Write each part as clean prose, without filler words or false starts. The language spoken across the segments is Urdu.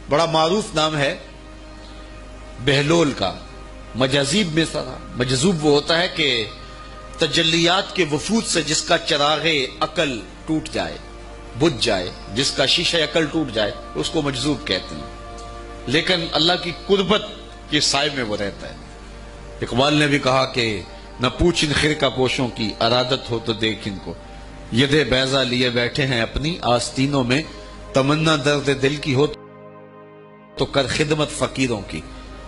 بڑا معروف نام ہے بہلول کا. مجاذیب میں مجذوب وہ ہوتا ہے کہ تجلیات کے وفود سے جس کا چراغ عقل ٹوٹ جائے، بجھ جائے، جس کا شیشہ عقل ٹوٹ جائے، اس کو مجذوب کہتے ہیں. لیکن اللہ کی قربت کے سائے میں وہ رہتا ہے. اقبال نے بھی کہا کہ نہ پوچھ ان خرقہ پوشوں کی، ارادت ہو تو دیکھ ان کو، ید بیضا لیے بیٹھے ہیں اپنی آستینوں میں، تمنا درد دل کی ہو تو کر خدمت فقیروں کی،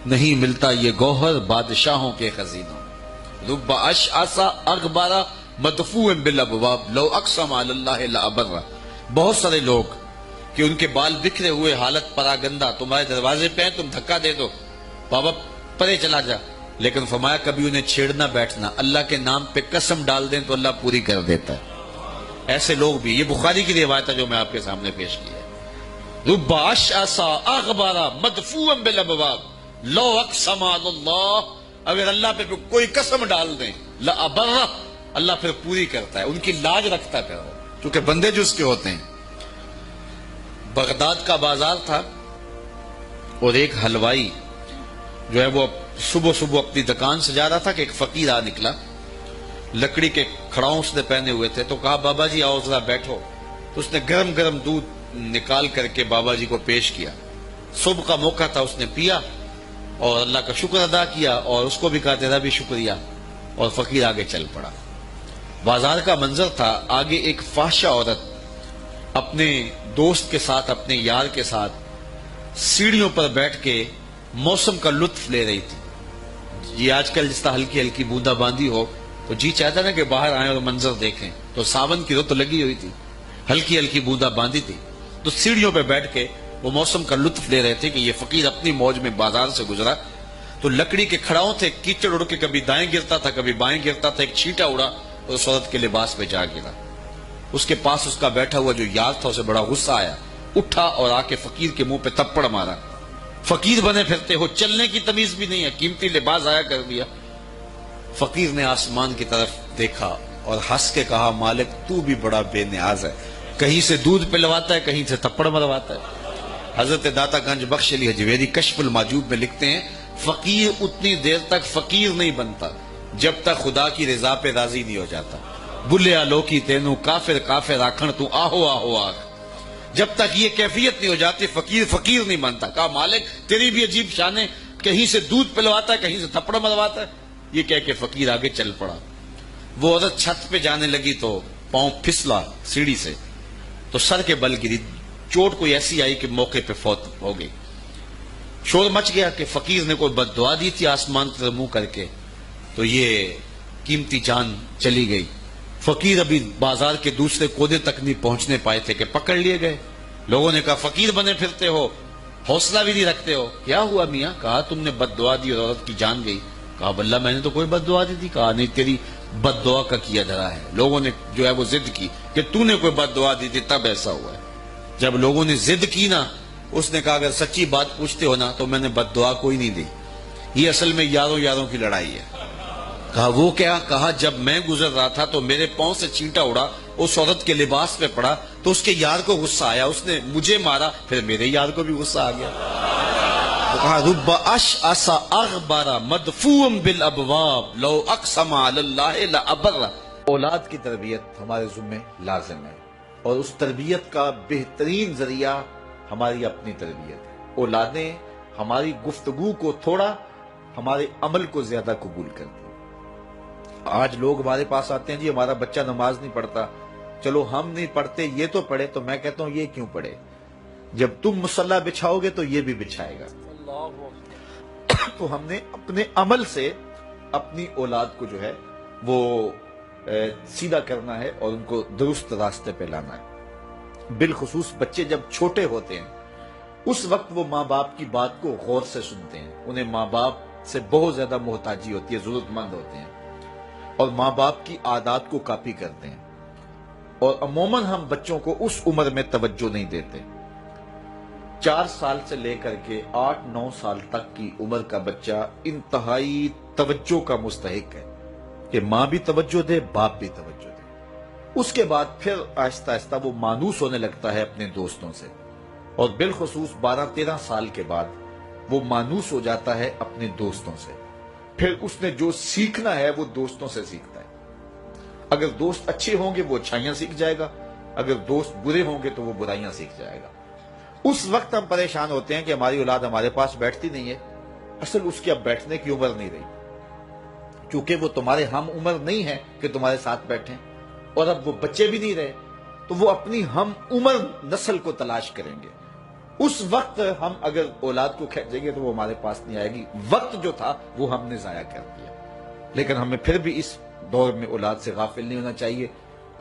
نہیں ملتا یہ گوہر بادشاہوں کے خزینوں میں. رب اشعث اغبر مدفوع بالابواب لو اقسم علی اللہ لابر. بہت سارے لوگ کہ ان کے بال بکھرے ہوئے، حالت پراگندہ، تمہارے دروازے پہ ہیں، تم دھکا دے دو، بابا پرے چلا جا. لیکن فرمایا کبھی انہیں چھیڑنا بیٹھنا، اللہ کے نام پہ قسم ڈال دیں تو اللہ پوری کر دیتا ہے. ایسے لوگ بھی، یہ بخاری کی روایت ہے جو میں آپ کے سامنے پیش کی ہے. رب اشعث اغبر مدفوع بالابواب لو اقسم علی اللہ، اگر اللہ پہ کوئی قسم ڈال دیں، لابر، اللہ پھر پوری کرتا ہے، ان کی لاج رکھتا ہے. پھر چونکہ بندے جو اس کے ہوتے ہیں. بغداد کا بازار تھا اور ایک حلوائی جو ہے وہ صبح صبح اپنی دکان سے جا رہا تھا کہ ایک فقیر آ نکلا، لکڑی کے کھڑاؤں اس نے پہنے ہوئے تھے. تو کہا بابا جی آؤ ذرا بیٹھو. تو اس نے گرم گرم دودھ نکال کر کے بابا جی کو پیش کیا. صبح کا موقع تھا، اس نے پیا اور اللہ کا شکر ادا کیا اور اس کو بھی کہا تیرا بھی شکریہ، اور فقیر آگے چل پڑا. بازار کا منظر تھا، آگے ایک فاحشہ عورت اپنے دوست کے ساتھ، اپنے یار کے ساتھ سیڑھیوں پر بیٹھ کے موسم کا لطف لے رہی تھی. یہ آج کل جس طرح ہلکی ہلکی بوندا باندی ہو تو جی چاہتا نا کہ باہر آئیں اور منظر دیکھیں. تو ساون کی رت لگی ہوئی تھی، ہلکی ہلکی بوندا باندی تھی. تو سیڑھیوں پہ بیٹھ کے وہ موسم کا لطف لے رہے تھے کہ یہ فقیر اپنی موج میں بازار سے گزرا. تو لکڑی کے کھڑاؤں تھے، کیچڑ اڑ کے کبھی دائیں گرتا تھا کبھی بائیں گرتا تھا. ایک چھینٹا اڑا اور اس عورت کے لباس پہ جا گرا. اس کے پاس اس کا بیٹھا ہوا جو یار تھا اسے بڑا غصہ آیا، اٹھا اور آ کے فقیر کے منہ پہ تپڑ مارا. فقیر بنے پھرتے ہو، چلنے کی تمیز بھی نہیں ہے، قیمتی لباس آیا کر دیا. فقیر نے آسمان کی طرف دیکھا اور ہنس کے کہا مالک تو بھی بڑا بے نیاز ہے، کہیں سے دودھ پلواتا ہے کہیں سے تپڑ مرواتا ہے. حضرت داتا گنج بخش علی حجویری کشف الماجوب میں لکھتے ہیں فقیر اتنی دیر تک فقیر نہیں بنتا جب تک خدا کی رضا پہ راضی نہیں ہو جاتا. بلیا لوکی تینو کافر کافر آکھن تو آہو آہو آکھ. جب تک یہ کیفیت نہیں ہو جاتی فقیر فقیر نہیں بنتا. کہا مالک تیری بھی عجیب شان ہے، کہیں سے دودھ پلواتا ہے کہیں سے تھپڑ مرواتا ہے. یہ کہہ کے فقیر آگے چل پڑا. وہ عورت چھت پہ جانے لگی تو پاؤں پھسلا سیڑھی سے تو سر کے بل گری. چوٹ کوئی ایسی آئی کہ موقع پہ فوت ہو گئی. شور مچ گیا کہ فقیر نے کوئی بد دعا دی تھی آسمان سے منہ کر کے تو یہ قیمتی جان چلی گئی. فقیر ابھی بازار کے دوسرے کونے تک نہیں پہنچنے پائے تھے کہ پکڑ لیے گئے. لوگوں نے کہا فقیر بنے پھرتے ہو، حوصلہ بھی نہیں رکھتے ہو، کیا ہوا میاں؟ کہا تم نے بد دعا دی اور عورت کی جان گئی. کہا بلّہ میں نے تو کوئی بد دعا دی تھی. کہا نہیں، تیری بد دعا کا کیا دھرا ہے. لوگوں نے جو ہے وہ ضد کی کہ تو نے کوئی بد دعا دی تھی تب ایسا ہوا ہے. جب لوگوں نے ضد کی نا، اس نے کہا اگر سچی بات پوچھتے ہو نا تو میں نے بد دعا کوئی نہیں دی. یہ اصل میں یاروں یاروں کی لڑائی ہے. کہا وہ کیا؟ کہا جب میں گزر رہا تھا تو میرے پاؤں سے چینٹا اڑا، اس عورت کے لباس پہ پڑا تو اس کے یار کو غصہ آیا، اس نے مجھے مارا، پھر میرے یار کو بھی غصہ آ گیا. تو کہا رب اشعث اغبر مدفوع بالابواب لو اقسم علی اللہ لابر. اولاد کی تربیت ہمارے ذمہ لازم ہے اور اس تربیت کا بہترین ذریعہ ہماری اپنی تربیت ہے. اولادیں ہماری گفتگو کو تھوڑا، ہمارے عمل کو زیادہ قبول کرتی. آج لوگ ہمارے پاس آتے ہیں جی ہمارا بچہ نماز نہیں پڑھتا. چلو ہم نہیں پڑھتے یہ تو پڑھے. تو میں کہتا ہوں یہ کیوں پڑھے؟ جب تم مصلی بچھاؤ گے تو یہ بھی بچھائے گا. تو ہم نے اپنے عمل سے اپنی اولاد کو جو ہے وہ سیدھا کرنا ہے اور ان کو درست راستے پہ لانا ہے. بالخصوص بچے جب چھوٹے ہوتے ہیں اس وقت وہ ماں باپ کی بات کو غور سے سنتے ہیں. انہیں ماں باپ سے بہت زیادہ محتاجی ہوتی ہے، ضرورت مند ہوتے ہیں اور ماں باپ کی عادات کو کاپی کرتے ہیں. اور عموماً ہم بچوں کو اس عمر میں توجہ نہیں دیتے. 4 سال سے لے کر کے 8-9 سال تک کی عمر کا بچہ انتہائی توجہ کا مستحق ہے کہ ماں بھی توجہ دے، باپ بھی توجہ دے. اس کے بعد پھر آہستہ آہستہ وہ مانوس ہونے لگتا ہے اپنے دوستوں سے. اور بالخصوص 12-13 سال کے بعد وہ مانوس ہو جاتا ہے اپنے دوستوں سے. پھر اس نے جو سیکھنا ہے وہ دوستوں سے سیکھتا ہے. اگر دوست اچھے ہوں گے وہ اچھائیاں سیکھ جائے گا، اگر دوست برے ہوں گے تو وہ برائیاں سیکھ جائے گا. اس وقت ہم پریشان ہوتے ہیں کہ ہماری اولاد ہمارے پاس بیٹھتی نہیں ہے. اصل اس کی اب بیٹھنے کی عمر نہیں رہی، کیونکہ وہ تمہارے ہم عمر نہیں ہے کہ تمہارے ساتھ بیٹھیں، اور اب وہ بچے بھی نہیں رہے تو وہ اپنی ہم عمر نسل کو تلاش کریں گے. اس وقت ہم اگر اولاد کو کھینچیں گے تو وہ ہمارے پاس نہیں آئے گی. وقت جو تھا وہ ہم نے ضائع کر دیا. لیکن ہمیں پھر بھی اس دور میں اولاد سے غافل نہیں ہونا چاہیے.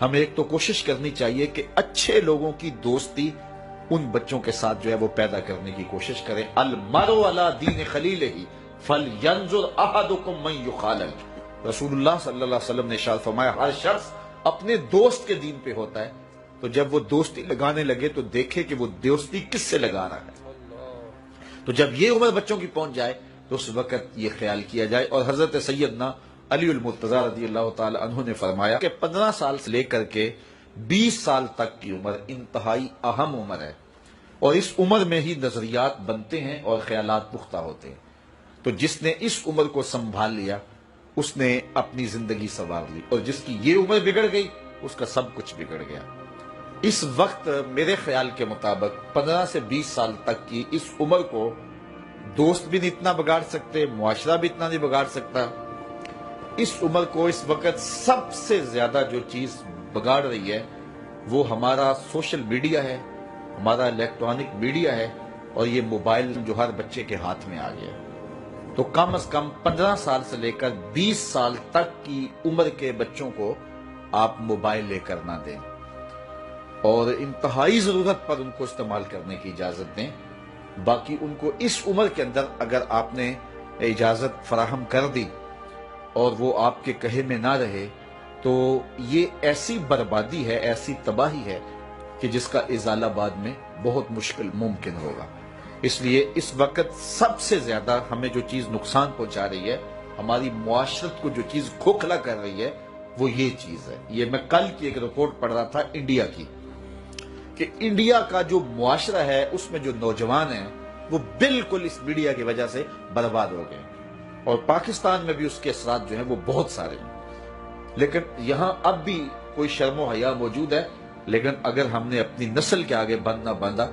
ہمیں ایک تو کوشش کرنی چاہیے کہ اچھے لوگوں کی دوستی ان بچوں کے ساتھ جو ہے وہ پیدا کرنے کی کوشش کریں. المرء علی دین خلیلہ فلینظر احدکم من یخالل. رسول اللہ صلی اللہ علیہ وسلم نے ارشاد فرمایا ہر شخص اپنے دوست کے دین پہ ہوتا ہے، تو جب وہ دوستی لگانے لگے تو دیکھے کہ وہ دوستی کس سے لگا رہا ہے. تو جب یہ عمر بچوں کی پہنچ جائے تو اس وقت یہ خیال کیا جائے. اور حضرت سیدنا علی المرتضیٰ رضی اللہ تعالی عنہ نے فرمایا کہ 15 سال سے لے کر کے 20 سال تک کی عمر انتہائی اہم عمر ہے، اور اس عمر میں ہی نظریات بنتے ہیں اور خیالات پختہ ہوتے ہیں. تو جس نے اس عمر کو سنبھال لیا اس نے اپنی زندگی سنوار لی، اور جس کی یہ عمر بگڑ گئی اس کا سب کچھ بگڑ گیا. اس وقت میرے خیال کے مطابق 15 سے 20 سال تک کی اس عمر کو دوست بھی نہیں اتنا بگاڑ سکتے، معاشرہ بھی اتنا نہیں بگاڑ سکتا. اس عمر کو اس وقت سب سے زیادہ جو چیز بگاڑ رہی ہے وہ ہمارا سوشل میڈیا ہے، ہمارا الیکٹرانک میڈیا ہے، اور یہ موبائل جو ہر بچے کے ہاتھ میں آ گیا. تو کم از کم 15 سال سے لے کر 20 سال تک کی عمر کے بچوں کو آپ موبائل لے کر نہ دیں، اور انتہائی ضرورت پر ان کو استعمال کرنے کی اجازت دیں. باقی ان کو اس عمر کے اندر اگر آپ نے اجازت فراہم کر دی اور وہ آپ کے کہے میں نہ رہے تو یہ ایسی بربادی ہے، ایسی تباہی ہے کہ جس کا ازالہ بعد میں بہت مشکل ممکن ہوگا. اس لیے اس وقت سب سے زیادہ ہمیں جو چیز نقصان پہنچا رہی ہے، ہماری معاشرت کو جو چیز کھوکھلا کر رہی ہے، وہ یہ چیز ہے. یہ میں کل کی ایک رپورٹ پڑھ رہا تھا انڈیا کی، کہ انڈیا کا جو معاشرہ ہے اس میں جو نوجوان ہیں وہ بالکل اس میڈیا کی وجہ سے برباد ہو گئے. اور پاکستان میں بھی اس کے اثرات جو ہیں وہ بہت سارے ہیں. لیکن یہاں اب بھی کوئی شرم و حیا موجود ہے، لیکن اگر ہم نے اپنی نسل کے آگے بند نہ باندھا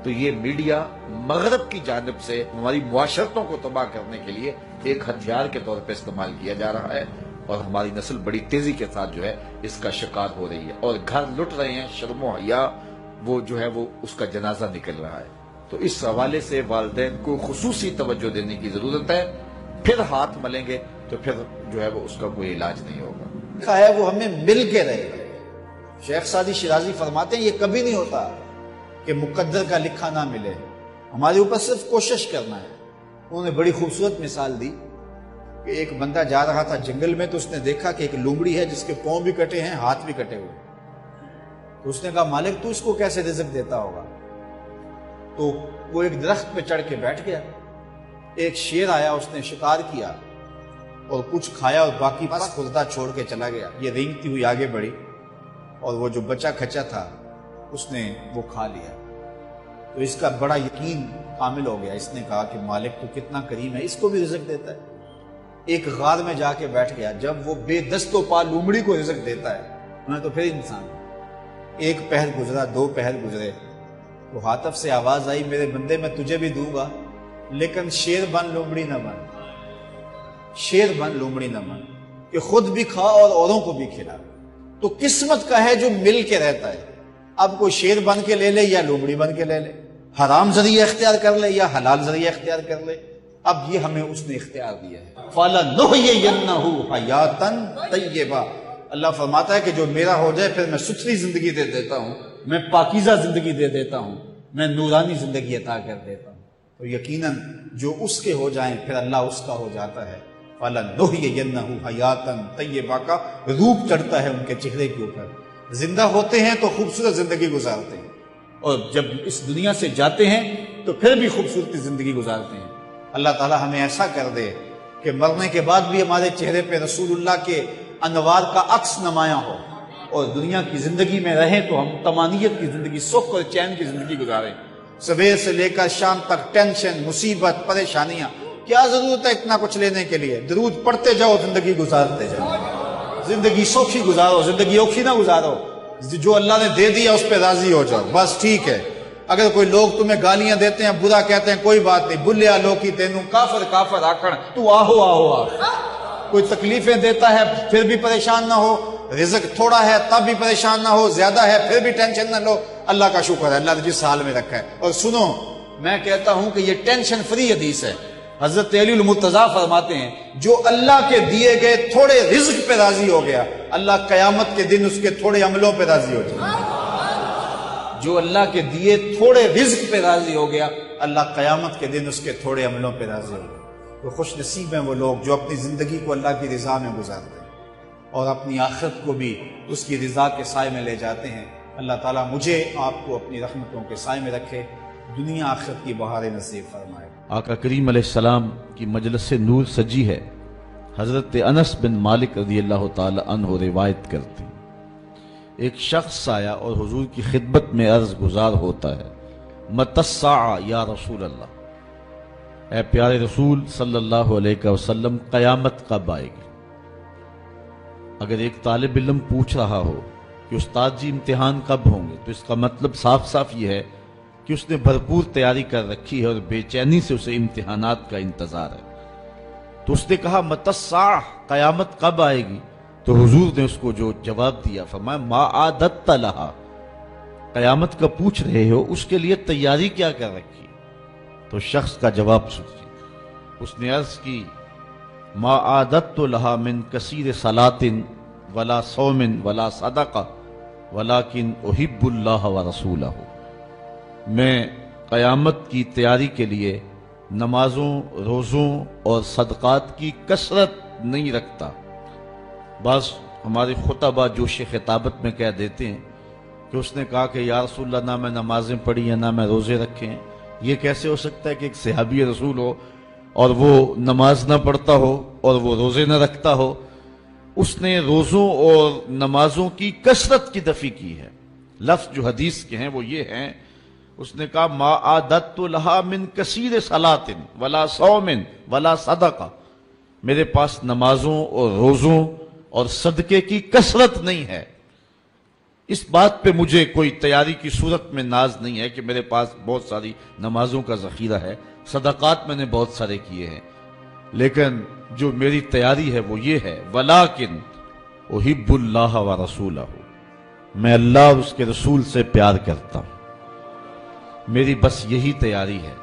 تو یہ میڈیا مغرب کی جانب سے ہماری معاشرتوں کو تباہ کرنے کے لیے ایک ہتھیار کے طور پہ استعمال کیا جا رہا ہے، اور ہماری نسل بڑی تیزی کے ساتھ جو ہے اس کا شکار ہو رہی ہے. اور گھر لٹ رہے ہیں، شرم و حیا وہ جو ہے وہ اس کا جنازہ نکل رہا ہے. تو اس حوالے سے والدین کو خصوصی توجہ دینے کی ضرورت ہے. پھر ہاتھ ملیں گے تو پھر جو ہے وہ اس کا کوئی علاج نہیں ہوگا. لکھا ہے وہ ہمیں مل کے رہے گا. شیخ سعدی شیرازی فرماتے ہیں یہ کبھی نہیں ہوتا کہ مقدر کا لکھا نہ ملے، ہمارے اوپر صرف کوشش کرنا ہے. انہوں نے بڑی خوبصورت مثال دی کہ ایک بندہ جا رہا تھا جنگل میں تو اس نے دیکھا کہ ایک لومڑی ہے جس کے پاؤں بھی کٹے ہیں، ہاتھ بھی کٹے ہوئے. تو اس نے کہا مالک تو اس کو کیسے رزق دیتا ہوگا؟ تو وہ ایک درخت پہ چڑھ کے بیٹھ گیا. ایک شیر آیا، اس نے شکار کیا اور کچھ کھایا اور باقی بس خوردہ چھوڑ کے چلا گیا. یہ رینگتی ہوئی آگے بڑھی اور وہ جو بچہ کھچا تھا اس نے وہ کھا لیا. تو اس کا بڑا یقین کامل ہو گیا. اس نے کہا کہ مالک تو کتنا کریم ہے، اس کو بھی رزق دیتا ہے. ایک غار میں جا کے بیٹھ گیا. جب وہ بے دست و پا لومڑی کو رزق دیتا ہے انہیں تو پھر انسان. ایک پہر گزرا، 2 پہر گزرے، تو ہاتف سے آواز آئی میرے بندے میں تجھے بھی دوں گا لیکن شیر بن لومڑی نہ بن. شیر بن لومڑی نہ بن کہ خود بھی کھا اور اوروں کو بھی کھلا. تو قسمت کا ہے جو مل کے رہتا ہے. اب کوئی شیر بن کے لے لے یا لومڑی بن کے لے لے، حرام ذریعہ اختیار کر لے یا حلال ذریعہ اختیار کر لے، اب یہ ہمیں اس نے اختیار دیا ہے. فَلَنُحْيِيَنَّهُ حَيَاتًا طَيِّبَةً. اللہ فرماتا ہے کہ جو میرا ہو جائے پھر میں ستھری زندگی دے دیتا ہوں، میں پاکیزہ زندگی دے دیتا ہوں، میں نورانی زندگی عطا کر دیتا ہوں. تو یقیناً جو اس کے ہو جائیں پھر اللہ اس کا ہو جاتا ہے. فَلَنُحْيِيَنَّهُ حَيَاتًا طَيِّبَةً کا روپ چڑھتا ہے ان کے چہرے کے اوپر. زندہ ہوتے ہیں تو خوبصورت زندگی گزارتے ہیں، اور جب اس دنیا سے جاتے ہیں تو پھر بھی خوبصورت زندگی گزارتے ہیں. اللہ تعالی ہمیں ایسا کر دے کہ مرنے کے بعد بھی ہمارے چہرے پہ رسول اللہ کے انوار کا عکس نمایاں ہو، اور دنیا کی زندگی میں رہیں تو ہم طمانیت کی زندگی، سکھ اور چین کی زندگی گزاریں. صبح سے لے کر شام تک ٹینشن، مصیبت، پریشانیاں، کیا ضرورت ہے اتنا کچھ لینے کے لیے؟ درود پڑھتے جاؤ، زندگی گزارتے جاؤ، زندگی سوکھی گزارو، زندگی اوکھی نہ گزارو، جو اللہ نے دے دیا اس پہ راضی ہو جاؤ، بس ٹھیک ہے۔ اگر کوئی لوگ تمہیں گالیاں دیتے ہیں، برا کہتے ہیں، کوئی بات نہیں، بلیا لوکی تینوں کافر کافر آکھن، تو آہو آہو آ۔ کوئی تکلیفیں دیتا ہے پھر بھی پریشان نہ ہو، رزق تھوڑا ہے تب بھی پریشان نہ ہو، زیادہ ہے پھر بھی ٹینشن نہ لو، اللہ کا شکر ہے، اللہ نے جس حال میں رکھا ہے۔ اور سنو، میں کہتا ہوں کہ یہ ٹینشن فری حدیث ہے۔ حضرت علی المرتضیٰ فرماتے ہیں جو اللہ کے دیے گئے تھوڑے رزق پہ راضی ہو گیا، اللہ قیامت کے دن اس کے تھوڑے عملوں پہ راضی ہو جائے۔ جو اللہ کے دیے تھوڑے رزق پہ راضی ہو گیا، اللہ قیامت کے دن اس کے تھوڑے عملوں پہ راضی ہو گیا۔ تو خوش نصیب ہیں وہ لوگ جو اپنی زندگی کو اللہ کی رضا میں گزارتے ہیں اور اپنی آخرت کو بھی اس کی رضا کے سائے میں لے جاتے ہیں۔ اللہ تعالیٰ مجھے آپ کو اپنی رحمتوں کے سائے میں رکھے، دنیا آخرت کی بہاریں نصیب فرمائے۔ آقا کریم علیہ السلام کی مجلس نور سجی ہے۔ حضرت انس بن مالک رضی اللہ تعالی عنہ روایت کرتے ہیں، ایک شخص آیا اور حضور کی خدمت میں عرض گزار ہوتا ہے، متی الساعہ یا رسول اللہ، اے پیارے رسول صلی اللہ علیہ وسلم، قیامت کب آئے گی؟ اگر ایک طالب علم پوچھ رہا ہو کہ استاد جی امتحان کب ہوں گے، تو اس کا مطلب صاف صاف یہ ہے کہ اس نے بھرپور تیاری کر رکھی ہے اور بے چینی سے اسے امتحانات کا انتظار ہے۔ تو اس نے کہا متی الساعہ، قیامت کب آئے گی؟ تو حضور نے اس کو جو جواب دیا، فرمایا ما عادت لہا، قیامت کا پوچھ رہے ہو، اس کے لیے تیاری کیا کر رکھی؟ تو شخص کا جواب سنیے، اس نے عرض کی ما عادت لہا من کثیر صلاۃ ولا صوم ولا صدقہ ولکن احب اللہ ورسولہ، میں قیامت کی تیاری کے لیے نمازوں، روزوں اور صدقات کی کثرت نہیں رکھتا۔ بعض ہمارے خطبہ جوش خطابت میں کہہ دیتے ہیں کہ اس نے کہا کہ یا رسول اللہ، نہ میں نمازیں پڑھی ہیں نہ میں روزے رکھے ہیں۔ یہ کیسے ہو سکتا ہے کہ ایک صحابی رسول ہو اور وہ نماز نہ پڑھتا ہو اور وہ روزے نہ رکھتا ہو؟ اس نے روزوں اور نمازوں کی کثرت کی نفی کی ہے۔ لفظ جو حدیث کے ہیں وہ یہ ہیں، اس نے کہا ما عادت لہا من کثیر صلاۃ ولا صوم ولا صدقہ، میرے پاس نمازوں اور روزوں اور صدقے کی کثرت نہیں ہے۔ اس بات پہ مجھے کوئی تیاری کی صورت میں ناز نہیں ہے کہ میرے پاس بہت ساری نمازوں کا ذخیرہ ہے، صدقات میں نے بہت سارے کیے ہیں، لیکن جو میری تیاری ہے وہ یہ ہے ولیکن احب اللہ ورسولہ، میں اللہ اور اس کے رسول سے پیار کرتا ہوں، میری بس یہی تیاری ہے۔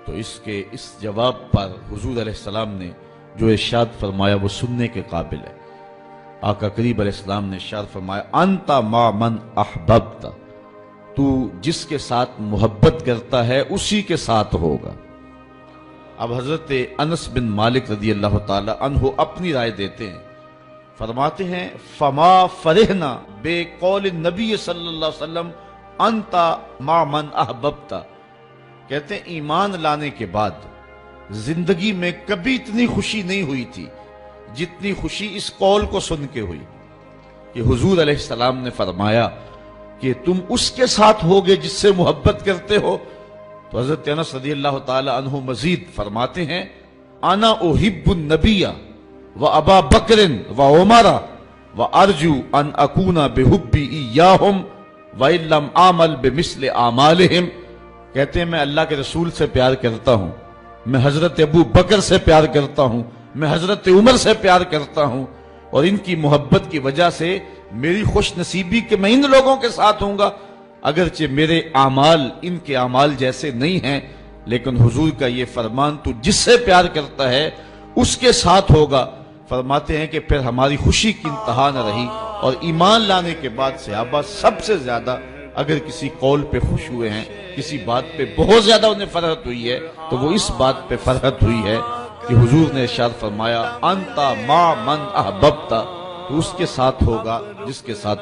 تو اس جواب پر حضور علیہ السلام نے جو ارشاد فرمایا وہ سننے کے قابل ہے۔ آقا کریم علیہ السلام نے ارشاد فرمایا انت مع من احببت، تو جس کے ساتھ محبت کرتا ہے اسی کے ساتھ ہوگا۔ اب حضرت انس بن مالک رضی اللہ تعالی عنہ اپنی رائے دیتے ہیں، فرماتے ہیں فما فرحنا بے قول نبی صلی اللہ علیہ وسلم انت مع من احببت، کہتے ہیں ایمان لانے کے بعد زندگی میں کبھی اتنی خوشی نہیں ہوئی تھی جتنی خوشی اس قول کو سن کے ہوئی کہ حضور علیہ السلام نے فرمایا کہ تم اس کے ساتھ ہوگے جس سے محبت کرتے ہو۔ تو حضرت انس رضی اللہ تعالی عنہ مزید فرماتے ہیں انا احب النبی و ابا بکر و عمر و ارجو ان اکون بحبی ایاہم وَإِن لَمْ آمَلْ بِمِثْلِ آمَالِهِمْ، کہتے ہیں میں اللہ کے رسول سے پیار کرتا ہوں، میں حضرت ابو بکر سے پیار کرتا ہوں، میں حضرت عمر سے پیار کرتا ہوں، اور ان کی محبت کی وجہ سے میری خوش نصیبی کہ میں ان لوگوں کے ساتھ ہوں گا، اگرچہ میرے اعمال ان کے اعمال جیسے نہیں ہیں، لیکن حضور کا یہ فرمان تو جس سے پیار کرتا ہے اس کے ساتھ ہوگا۔ فرماتے ہیں کہ پھر ہماری خوشی کی انتہا نہ رہی، اور ایمان لانے کے بعد صحابہ سب سے زیادہ اگر کسی قول پہ خوش ہوئے ہیں، کسی بات پہ بہت زیادہ انہیں فرحت ہوئی ہے، تو وہ اس بات پہ فرحت ہوئی ہے کہ حضور نے ارشاد فرمایا انت مع من احببت، تو اس کے ساتھ ہوگا جس کے ساتھ